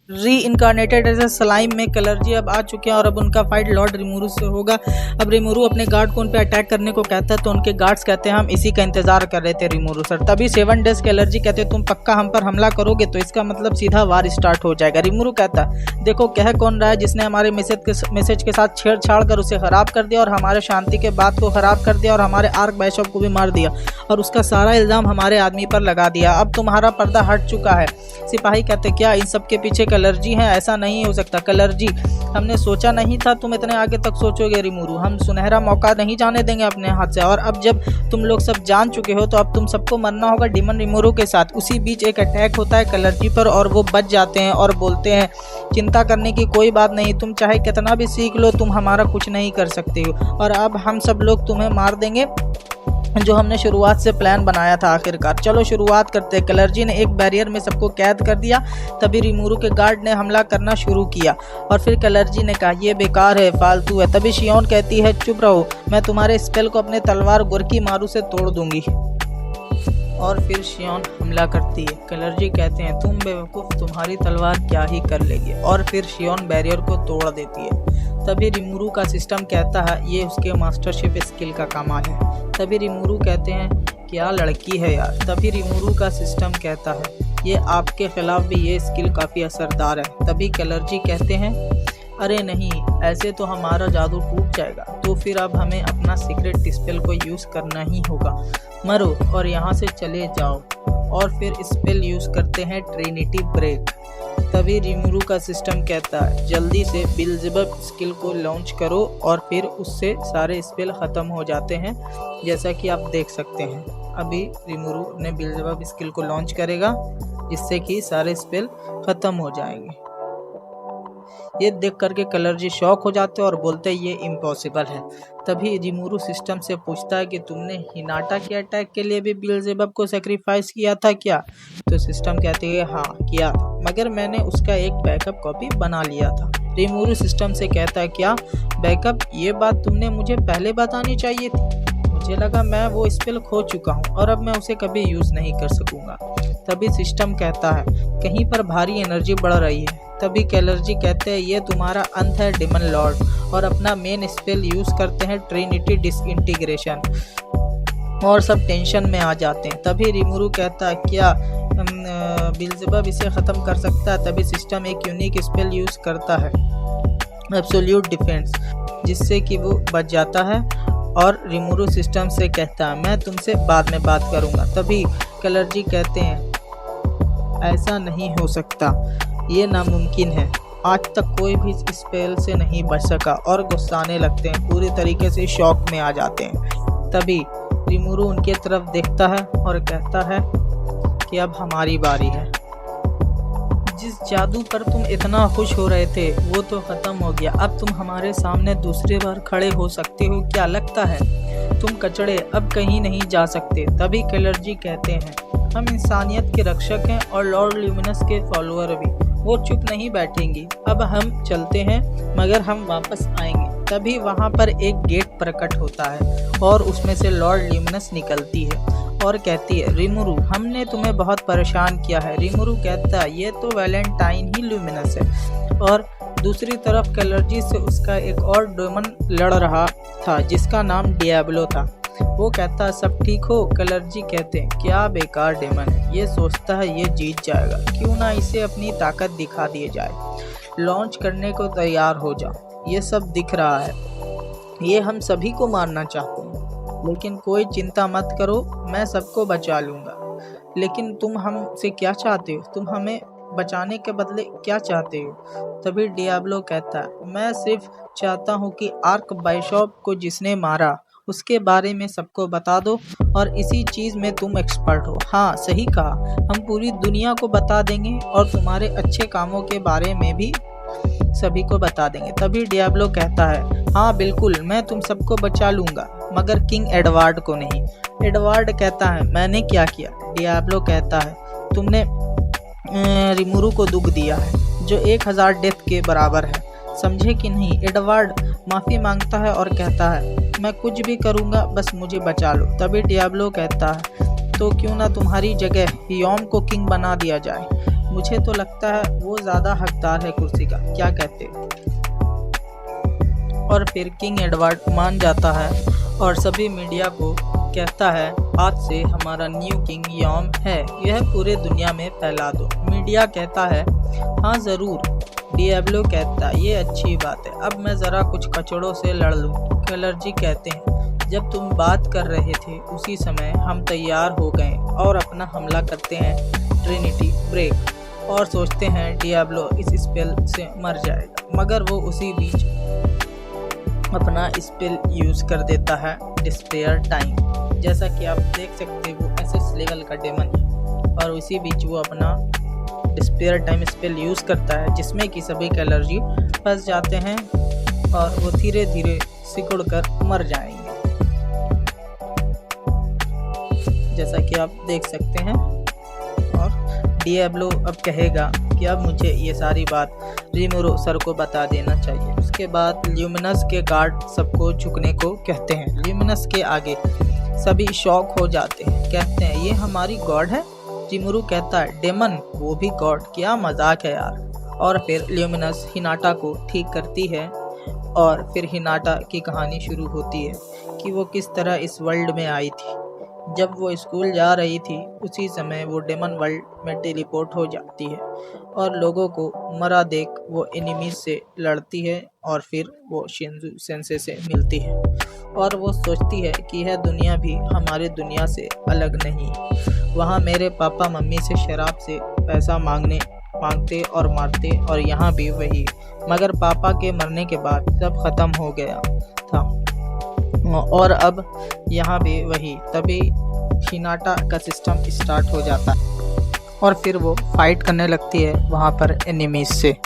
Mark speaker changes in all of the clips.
Speaker 1: री incarnated as a slime में कलर्जी अब आ चुके हैं और अब उनका फाइट लॉर्ड रिमूरू से होगा। अब रिमूरू अपने गार्ड को उन पे अटैक करने को कहता है तो उनके गार्ड्स कहते हैं हम इसी का इंतजार कर रहे थे रिमूरू सर। तभी 7 डेज कलर्जी कहते हैं तुम पक्का हम पर हमला करोगे तो इसका मतलब सीधा वार स्टार्ट हो जाएगा। रिमूरू कहता है देखो कह कौन रहा है जिसने हमारे मैसेज के साथ छेड़छाड़ कर उसे खराब कर दिया और हमारे शांति के बात को खराब कर दिया और हमारे आर्क बाइशॉप को भी मार दिया और उसका सारा इल्ज़ाम हमारे आदमी पर लगा दिया। अब तुम्हारा पर्दा हट चुका है। सिपाही कहते क्या इन सब के पीछे कलर्जी है? ऐसा नहीं हो सकता कलर्जी, हमने सोचा नहीं था तुम इतने आगे तक सोचोगे रिमूरू। हम सुनहरा मौका नहीं जाने देंगे अपने हाथ से और अब जब तुम लोग सब जान चुके हो तो अब तुम सबको मरना होगा डीमन रिमूरू के साथ। उसी बीच एक अटैक होता है कलर्जी पर और वो बच जाते हैं और बोलते हैं चिंता करने की कोई बात नहीं, तुम चाहे कितना भी सीख लो तुम हमारा कुछ नहीं कर सकते हो और अब हम सब लोग तुम्हें मार देंगे जो हमने शुरुआत से प्लान बनाया था आखिरकार। चलो शुरुआत करते हैं। कलर्जी ने एक बैरियर में सबको कैद कर दिया। तभी रिमूरू के गार्ड ने हमला करना शुरू किया और फिर कलर्जी ने कहा ये बेकार है, फालतू है। तभी शियोन कहती है चुप रहो, मैं तुम्हारे स्पेल को अपने तलवार गुरकी मारू से तोड़ दूंगी। और फिर शियोन हमला करती है। कलर्जी कहते हैं तुम बेवकूफ़, तुम्हारी तलवार क्या ही कर लेगी और फिर शियोन बैरियर को तोड़ देती है। तभी रिमूरू का सिस्टम कहता है ये उसके मास्टरशिप स्किल का कमाल है। तभी रिमूरू कहते हैं क्या लड़की है यार। तभी रिमूरू का सिस्टम कहता है ये आपके खिलाफ भी ये स्किल काफ़ी असरदार है। तभी कलर्जी कहते हैं अरे नहीं, ऐसे तो हमारा जादू टूट जाएगा, तो फिर अब हमें अपना सीक्रेट स्पेल को यूज़ करना ही होगा। मरो और यहाँ से चले जाओ। और फिर स्पेल यूज़ करते हैं ट्रिनिटी ब्रेक। तभी रिमूरू का सिस्टम कहता है जल्दी से बिलजेबब स्किल को लॉन्च करो और फिर उससे सारे स्पेल ख़त्म हो जाते हैं जैसा कि आप देख सकते हैं। अभी रिमूरू ने बिलजेबब स्किल को लॉन्च करेगा जिससे कि सारे स्पेल ख़त्म हो जाएंगे। ये देख करके कलर्जी शॉक हो जाते हैं और बोलते हैं ये इम्पॉसिबल है। तभी रिमूरू सिस्टम से पूछता है कि तुमने हिनाटा के अटैक के लिए भी बिलजेबब को सेक्रीफाइस किया था क्या? तो सिस्टम कहते हैं हाँ किया था, मगर मैंने उसका एक बैकअप कॉपी बना लिया था। रिमूरू सिस्टम से कहता है क्या बैकअप? ये बात तुमने मुझे पहले बतानी चाहिए थी, मुझे लगा मैं वो स्पेल खो चुका हूँ और अब मैं उसे कभी यूज़ नहीं कर सकूँगा। तभी सिस्टम कहता है कहीं पर भारी एनर्जी बढ़ रही है। तभी कलर्जी कहते हैं ये तुम्हारा अंत है डिमन लॉर्ड और अपना मेन स्पेल यूज़ करते हैं ट्रिनिटी डिसइंटीग्रेशन और सब टेंशन में आ जाते हैं। तभी रिमूरू कहता है क्या बिलजेबब इसे ख़त्म कर सकता है? तभी सिस्टम एक यूनिक स्पेल यूज़ करता है एब्सोल्यूट डिफेंस जिससे कि वो बच जाता है और रिमूरू सिस्टम से कहता है मैं तुमसे बाद में बात करूँगा। तभी कलर्जी कहते हैं ऐसा नहीं हो सकता, ये नामुमकिन है, आज तक कोई भी स्पेल से नहीं बच सका और गुस्साने लगते हैं, पूरी तरीके से शॉक में आ जाते हैं। तभी रिमूरू उनके तरफ देखता है और कहता है कि अब हमारी बारी है। जिस जादू पर तुम इतना खुश हो रहे थे वो तो ख़त्म हो गया, अब तुम हमारे सामने दूसरी बार खड़े हो सकते हो क्या? लगता है तुम कचड़े अब कहीं नहीं जा सकते। तभी कलर्जी कहते हैं हम इंसानियत के रक्षक हैं और लॉर्ड ल्यूमिनस के फॉलोअर भी, वो चुप नहीं बैठेंगी। अब हम चलते हैं मगर हम वापस आएंगे। तभी वहाँ पर एक गेट प्रकट होता है और उसमें से लॉर्ड ल्यूमिनस निकलती है और कहती है रिमूरू हमने तुम्हें बहुत परेशान किया है। रिमूरू कहता है ये तो वैलेंटाइन ही ल्यूमिनस है। और दूसरी तरफ कलर्जी से उसका एक और डेमन लड़ रहा था जिसका नाम डियाब्लो था। वो कहता है सब ठीक हो? कलर्जी कहते हैं क्या बेकार डेमन है, ये सोचता है ये जीत जाएगा, क्यों ना इसे अपनी ताकत दिखा दी जाए, लॉन्च करने को तैयार हो जाओ। ये सब दिख रहा है, ये हम सभी को मारना चाहते हैं, लेकिन कोई चिंता मत करो, मैं सबको बचा लूँगा। लेकिन तुम हमसे क्या चाहते हो? तुम हमें बचाने के बदले क्या चाहते हो? तभी डियाब्लो कहता है मैं सिर्फ चाहता हूँ कि आर्क बाइशॉप को जिसने मारा उसके बारे में सबको बता दो और इसी चीज़ में तुम एक्सपर्ट हो। हाँ सही कहा, हम पूरी दुनिया को बता देंगे और तुम्हारे अच्छे कामों के बारे में भी सभी को बता देंगे। तभी डियाब्लो कहता है हाँ बिल्कुल, मैं तुम सबको बचा लूँगा मगर किंग एडवार्ड को नहीं। एडवार्ड कहता है मैंने क्या किया? डियाब्लो कहता है तुमने रिमूरू को दुख दिया है जो 1000 डेथ के बराबर है, समझे कि नहीं? एडवार्ड माफ़ी मांगता है और कहता है मैं कुछ भी करूँगा, बस मुझे बचा लो। तभी डियाब्लो कहता है तो क्यों ना तुम्हारी जगह हियोम को किंग बना दिया जाए। मुझे तो लगता है वो ज़्यादा हकदार है कुर्सी का, क्या कहते हो? और फिर किंग एडवर्ड मान जाता है और सभी मीडिया को कहता है आज से हमारा न्यू किंग हियोम है, यह पूरे दुनिया में फैला दो। मीडिया कहता है हाँ ज़रूर। डिएब्लो कहता है ये अच्छी बात है, अब मैं ज़रा कुछ कचड़ों से लड़ लूँ। क्लर्जी कहते हैं जब तुम बात कर रहे थे उसी समय हम तैयार हो गए और अपना हमला करते हैं ट्रिनिटी ब्रेक और सोचते हैं डिएब्लो इस स्पेल से मर जाएगा, मगर वो उसी बीच अपना स्पेल यूज़ कर देता है डिस्पेयर टाइम। जैसा कि आप देख सकते हो वो एसएस लेवल का डेमन है और उसी बीच वो अपना डिस्पेयर टाइम स्पेल यूज़ करता है जिसमें कि सभी क्लर्जी फंस जाते हैं और वो धीरे धीरे सिकुड़ कर मर जाएंगे। जैसा कि आप देख सकते हैं और डिएब्लो अब कहेगा कि अब मुझे ये सारी बात रिमुरो सर को बता देना चाहिए। उसके बाद ल्यूमिनस के गार्ड सबको झुकने को कहते हैं। ल्यूमिनस के आगे सभी शॉक हो जाते हैं, कहते हैं ये हमारी गॉड है। रिमुरो कहता है डेमन वो भी गॉड, क्या मजाक है यार। और फिर ल्यूमिनस हिनाटा को ठीक करती है और फिर हिनाटा की कहानी शुरू होती है कि वो किस तरह इस वर्ल्ड में आई थी। जब वो स्कूल जा रही थी उसी समय वो डेमन वर्ल्ड में टेलीपोर्ट हो जाती है और लोगों को मरा देख वो एनिमीज से लड़ती है और फिर वो शिंजू सेंसे से मिलती है और वो सोचती है कि यह दुनिया भी हमारी दुनिया से अलग नहीं। वहाँ मेरे पापा मम्मी से शराब से पैसा मांगते और मारते और यहाँ भी वही, मगर पापा के मरने के बाद सब ख़त्म हो गया था और अब यहाँ भी वही। तभी हिनाटा का सिस्टम स्टार्ट हो जाता है और फिर वो फाइट करने लगती है वहाँ पर एनिमीज से।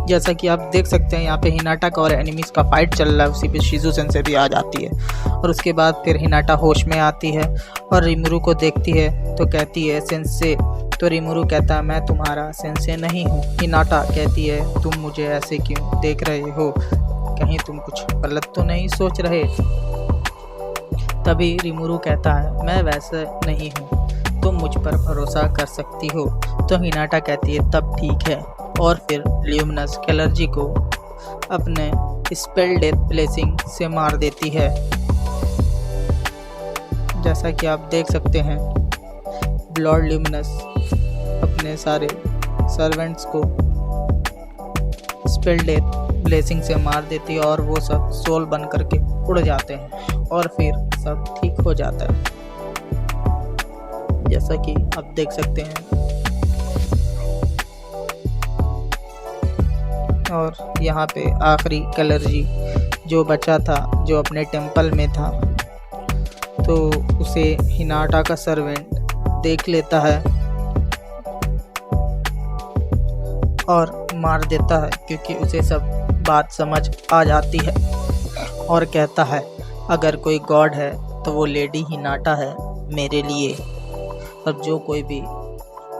Speaker 1: जैसा कि आप देख सकते हैं यहाँ पे हिनाटा का और एनिमीज का फाइट चल रहा है, उसी पे शिजू सेंसे भी आ जाती है और उसके बाद फिर हिनाटा होश में आती है और रिमुरो को देखती है तो कहती है सेंसे। तो रिमुरो कहता है मैं तुम्हारा सेंसे नहीं हूँ। हिनाटा कहती है तुम मुझे ऐसे क्यों देख रहे हो, कहीं तुम कुछ गलत तो नहीं सोच रहे। तभी रिमुरो कहता है मैं वैसे नहीं हूँ, तुम मुझ पर भरोसा कर सकती हो। तो हिनाटा कहती है तब ठीक है और फिर ल्यूमिनस क्लर्जी को अपने स्पेल डेथ ब्लेसिंग से मार देती है। जैसा कि आप देख सकते हैं ब्लड ल्यूमिनस अपने सारे सर्वेंट्स को स्पेल डेथ ब्लेसिंग से मार देती है और वो सब सोल बन करके उड़ जाते हैं और फिर सब ठीक हो जाता है। जैसा कि आप देख सकते हैं और यहाँ पे आखिरी क्लर्जी जो बचा था जो अपने टेंपल में था तो उसे हिनाटा का सर्वेंट देख लेता है और मार देता है क्योंकि उसे सब बात समझ आ जाती है और कहता है अगर कोई गॉड है तो वो लेडी हिनाटा है मेरे लिए, और जो कोई भी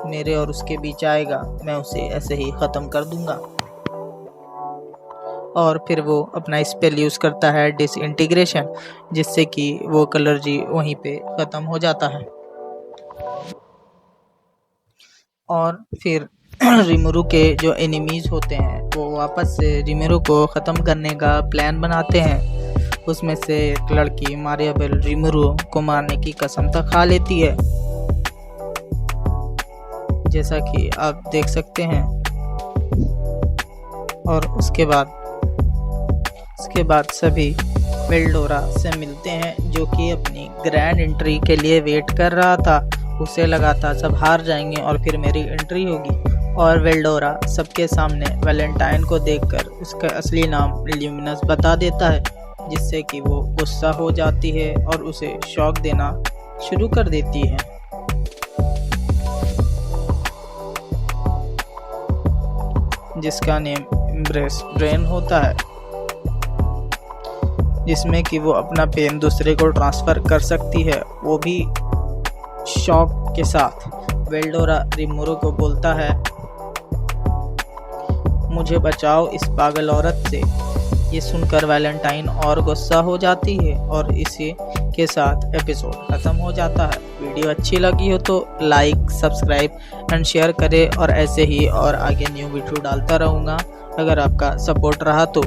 Speaker 1: मेरे और उसके बीच आएगा मैं उसे ऐसे ही ख़त्म कर दूंगा। और फिर वो अपना स्पेल यूज़ करता है डिसइंटीग्रेशन, जिससे कि वो क्लर्जी वहीं पे ख़त्म हो जाता है। और फिर रिमुरो के जो एनिमीज़ होते हैं वो वापस से रिमुरो को ख़त्म करने का प्लान बनाते हैं। उसमें से एक लड़की मारियाबेल रिमुरो को मारने की कसम तक खा लेती है, जैसा कि आप देख सकते हैं। और उसके बाद सभी वेल्डोरा से मिलते हैं जो कि अपनी ग्रैंड एंट्री के लिए वेट कर रहा था। उसे लगा था सब हार जाएंगे और फिर मेरी एंट्री होगी, और वेल्डोरा सबके सामने वैलेंटाइन को देखकर उसका असली नाम ल्यूमिनस बता देता है, जिससे कि वो गुस्सा हो जाती है और उसे शॉक देना शुरू कर देती है। जिसका नेम एम्ब्रेस ब्रेन होता है, जिसमें कि वो अपना पेन दूसरे को ट्रांसफ़र कर सकती है, वो भी शॉक के साथ। वेल्डोरा रिमुरो को बोलता है मुझे बचाओ इस पागल औरत से। ये सुनकर वैलेंटाइन और गुस्सा हो जाती है और इसे के साथ एपिसोड ख़त्म हो जाता है। वीडियो अच्छी लगी हो तो लाइक, सब्सक्राइब एंड शेयर करें और ऐसे ही और आगे न्यू वीडियो डालता रहूँगा अगर आपका सपोर्ट रहा तो।